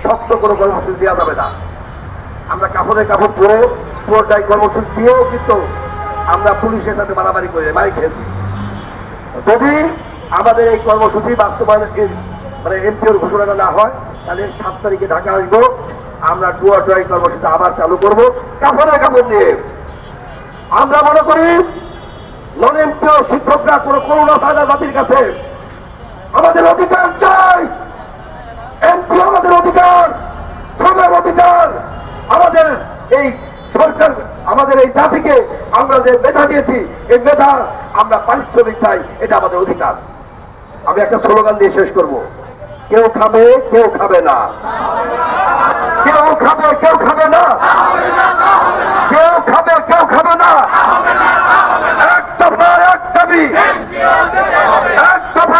শক্ত কোনো কর্মসূচি দেওয়া যাবে না। আমরা কাপড়ে কাপড় পরে পুরোটাই কর্মসূচি দিয়েও কিন্তু আমরা পুলিশের সাথে মারামারি করে মারি খেয়েছি। যদি আমাদের এই কর্মসূচি বাস্তবায়ন মানে এমপিওর ঘোষণাটা না হয়, তাহলে 7 তারিখে ঢাকা আসবো, আমরা ডুয়া ড্রাই কর্মসূচি আবার চালু করবো কাপড়ে কাপড় নিয়ে। আমরা মনে করি নন এমপিও শিক্ষকরা কোনো করুণা চায় না জাতির কাছে। আমাদের অধিকার চাই, এমপি আমাদের অধিকার, শ্রমের অধিকার। আমাদের এই সরকার আমাদের এই জাতিকে আমরা যে মেধা দিয়েছি, এই মেধা আমরা পারিশ্রমিক চাই, এটা আমাদের অধিকার। আমি একটা স্লোগান দিয়ে শেষ করব, কেউ খাবে কেউ খাবে না, কেউ খাবে কেউ খাবে না, কেউ খাবে কেউ খাবে না, এক দফা এক দাবি, এক দফা